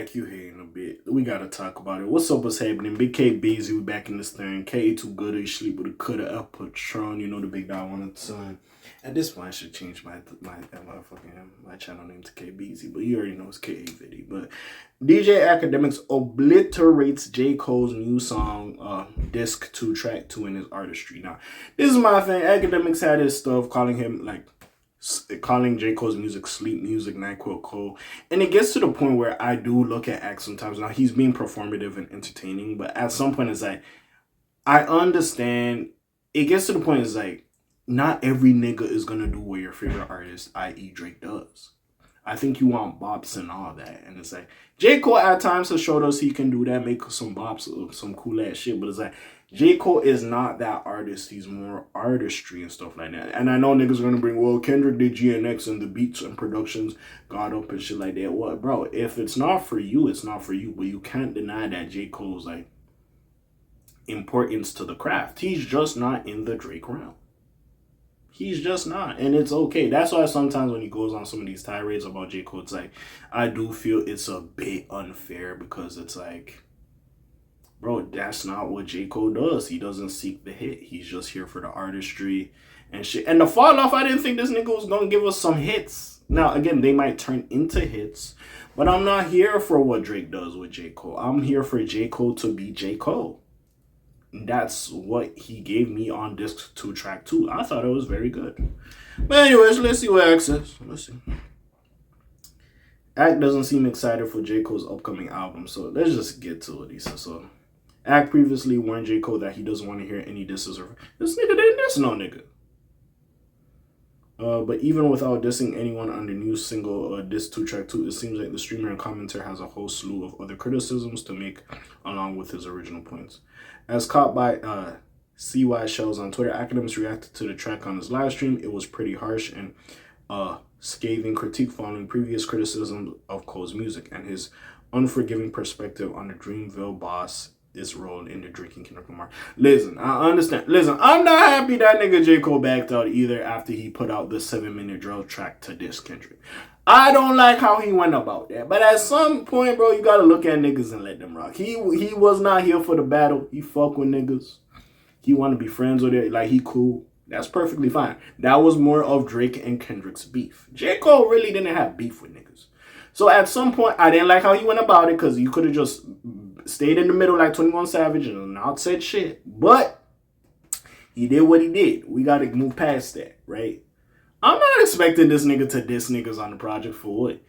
Ak, you hating a bit. We gotta talk about it. What's up? What's happening? Big K Busy, we back in this thing. K too good to sleep with a coulda up Patron. You know the big dog wanted son. At this point, I should change my channel name to K Busy, but you already know it's K.A.Vuitton. But DJ Akademiks obliterates J. Cole's new song, Disc 2, Track 2 in his Artistry. Now, this is my thing. Akademiks had his stuff calling him calling J. Cole's music sleep music, NyQuil Cole. And it gets to the point where I do look at Act sometimes. Now, he's being performative and entertaining, but at some point, it's like, I understand. It gets to the point, it's like, not every nigga is going to do what your favorite artist, i.e. Drake, does. I think you want bops and all that. And it's like, J. Cole at times has showed us he can do that, make some bops, some cool ass shit. But it's like, J. Cole is not that artist. He's more artistry and stuff like that. And I know niggas are going to bring, well, Kendrick did GNX and the beats and productions got up and shit like that. What, bro, if it's not for you, it's not for you. But you can't deny that J. Cole's like importance to the craft. He's just not in the Drake realm. He's just not. And it's okay. That's why sometimes when he goes on some of these tirades about J. Cole, it's like, I do feel it's a bit unfair because it's like, bro, that's not what J. Cole does. He doesn't seek the hit. He's just here for the artistry and shit. And the fall off, I didn't think this nigga was going to give us some hits. Now, again, they might turn into hits, but I'm not here for what Drake does with J. Cole. I'm here for J. Cole to be J. Cole. That's what he gave me on Disc 2, Track 2. I thought it was very good. But anyways, let's see what Ak says. Let's see. Ak doesn't seem excited for J. Cole's upcoming album, so let's just get to what he says. So, Ak previously warned J. Cole that he doesn't want to hear any disses. This nigga didn't diss no nigga. But even without dissing anyone on the new single, Disc 2, Track 2, it seems like the streamer and commentator has a whole slew of other criticisms to make along with his original points. As caught by CY Shells on Twitter, Akademiks reacted to the track on his live stream. It was pretty harsh and scathing critique following previous criticism of Cole's music and his unforgiving perspective on the Dreamville boss is role in the drinking Kendrick Lamar. Listen, I understand. Listen, I'm not happy that nigga J. Cole backed out either after he put out the 7-minute drill track to diss Kendrick. I don't like how he went about that. But at some point, bro, you gotta look at niggas and let them rock. He was not here for the battle. He fuck with niggas. He want to be friends with it. Like, he cool. That's perfectly fine. That was more of Drake and Kendrick's beef. J. Cole really didn't have beef with niggas. So at some point, I didn't like how he went about it because you could have just stayed in the middle like 21 Savage and not said shit. But he did what he did. We got to move past that, right? I'm not expecting this nigga to diss niggas on the project for what?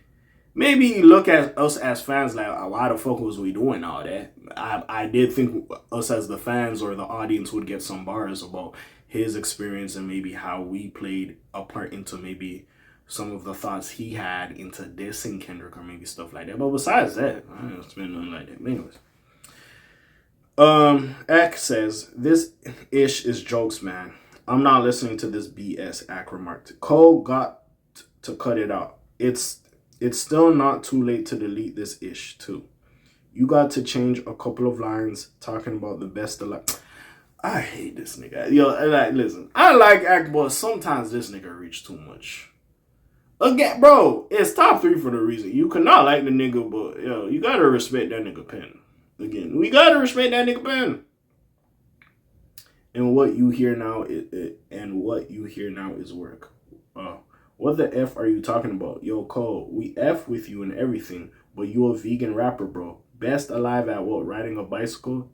Maybe look at us as fans like, why the fuck was we doing all that? I did think us as the fans or the audience would get some bars about his experience and maybe how we played a part into maybe some of the thoughts he had into dissing Kendrick or maybe stuff like that. But besides that, I don't spend nothing like that. But anyways. Ak says, this ish is jokes, man. I'm not listening to this BS, Ak remarked. Cole got to cut it out. It's still not too late to delete this ish, too. You got to change a couple of lines talking about the best of life. I hate this nigga. Yo, like, listen, I like Ak, but sometimes this nigga reach too much. Again, bro, it's top 3 for the reason. You cannot like the nigga, but yo, you gotta respect that nigga pen. Again, we gotta respect that nigga pen. And what you hear now is work. What the F are you talking about? Yo, Cole, we F with you and everything, but you a vegan rapper, bro. Best alive at what? Riding a bicycle?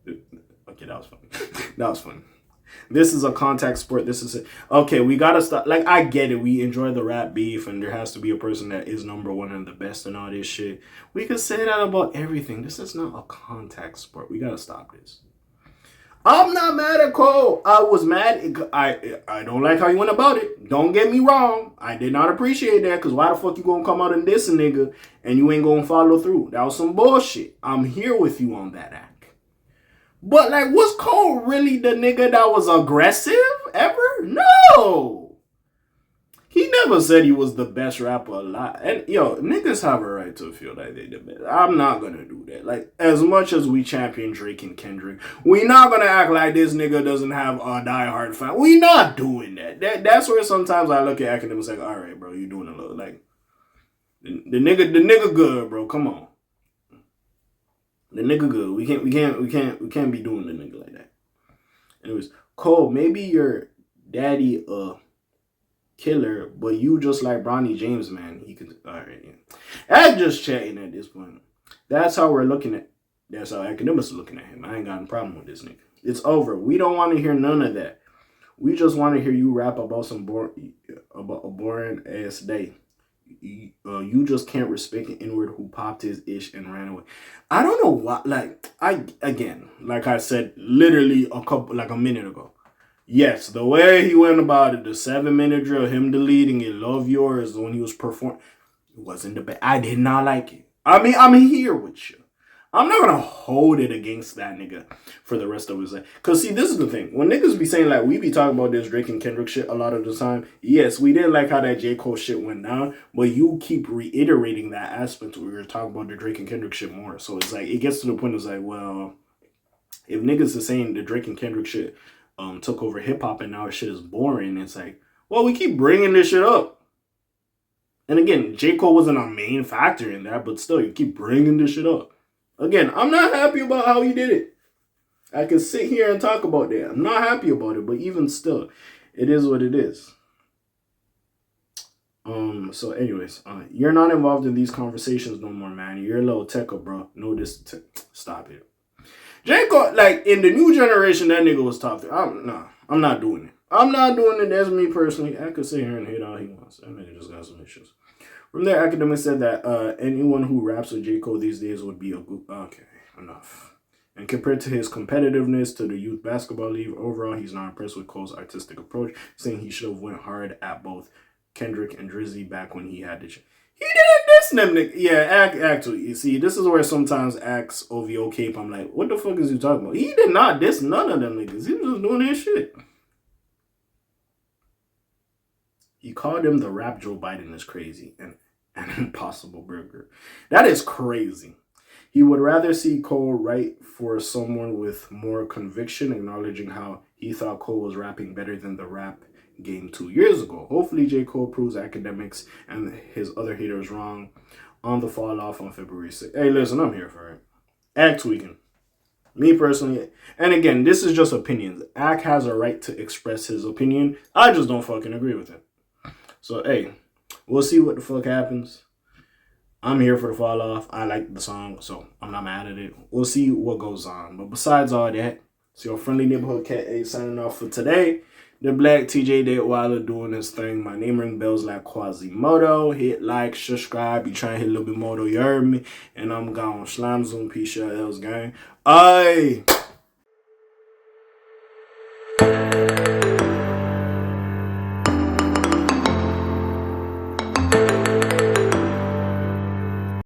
Okay, that was funny. That was funny. This is a contact sport. This is okay, we gotta stop. Like, I get it. We enjoy the rap beef, and there has to be a person that is #1 and the best and all this shit. We could say that about everything. This is not a contact sport. We gotta stop this. I'm not mad at Cole. I was mad. I don't like how he went about it. Don't get me wrong. I did not appreciate that because why the fuck you gonna come out and diss a nigga and you ain't gonna follow through? That was some bullshit. I'm here with you on that act. But, like, was Cole really the nigga that was aggressive ever? No. He never said he was the best rapper alive. And, yo, niggas have a right to feel like they the best. I'm not going to do that. Like, as much as we champion Drake and Kendrick, we not going to act like this nigga doesn't have a diehard fan. We not doing that. That's where sometimes I look at Akademiks like, all right, bro, you doing a little, like, the nigga good, bro. Come on. The nigga good. We can't be doing the nigga like that. Anyways, Cole, maybe your daddy killer, but you just like Bronny James, man. He could. All right, yeah. I'm just chatting at this point. That's how we're looking at. That's how Akademiks are looking at him. I ain't got a problem with this nigga. It's over. We don't want to hear none of that. We just want to hear you rap about about a boring ass day. You just can't respect an inward who popped his ish and ran away. I don't know what. Like I said, literally a minute ago. Yes, the way he went about it, the 7-minute drill, him deleting it, love yours when he was performing, it wasn't the best. I did not like it. I mean, I'm here with you. I'm not gonna hold it against that nigga for the rest of his life. Cause see, this is the thing. When niggas be saying like we be talking about this Drake and Kendrick shit a lot of the time. Yes, we didn't like how that J. Cole shit went down, but you keep reiterating that aspect where we're talking about the Drake and Kendrick shit more. So it's like it gets to the point it's like, well, if niggas are saying the Drake and Kendrick shit took over hip hop and now shit is boring, it's like, well, we keep bringing this shit up. And again, J. Cole wasn't a main factor in that, but still, you keep bringing this shit up. Again, I'm not happy about how he did it. I can sit here and talk about that. I'm not happy about it, but even still, it is what it is. So anyways, you're not involved in these conversations no more, man. You're a little techo, bro. No, stop it. J. Cole, like, in the new generation, that nigga was top 3. I'm not doing it. I'm not doing it. That's me personally. I could sit here and hate all he wants. That nigga just got some issues. From there, Akademiks said that anyone who raps with J. Cole these days would be a good... Okay, enough. And compared to his competitiveness to the Youth Basketball League, overall, he's not impressed with Cole's artistic approach, saying he should have went hard at both Kendrick and Drizzy back when he had the... He didn't diss them, nigga. Yeah, actually, you see, this is where sometimes acts OVO cape, I'm like, what the fuck is you talking about? He did not diss none of them niggas. He was just doing his shit. He called him the rap Joe Biden is crazy and an impossible burger. That is crazy. He would rather see Cole write for someone with more conviction, acknowledging how he thought Cole was rapping better than the rap game 2 years ago. Hopefully, J. Cole proves Akademiks and his other haters wrong on the fall off on February 6th. Hey, listen, I'm here for it. Act tweaking. Me personally, and again, this is just opinions. Ak has a right to express his opinion. I just don't fucking agree with it. So, hey, we'll see what the fuck happens. I'm here for the fall off. I like the song, so I'm not mad at it. We'll see what goes on. But besides all that, it's your friendly neighborhood cat A signing off for today. The Black TJ Deadweiler doing his thing. My name ring bells like Quasimodo. Hit like, subscribe. You trying to hit a little bit more, you heard me. And I'm gone. Slime Zoom. Peace out, else gang. Aye.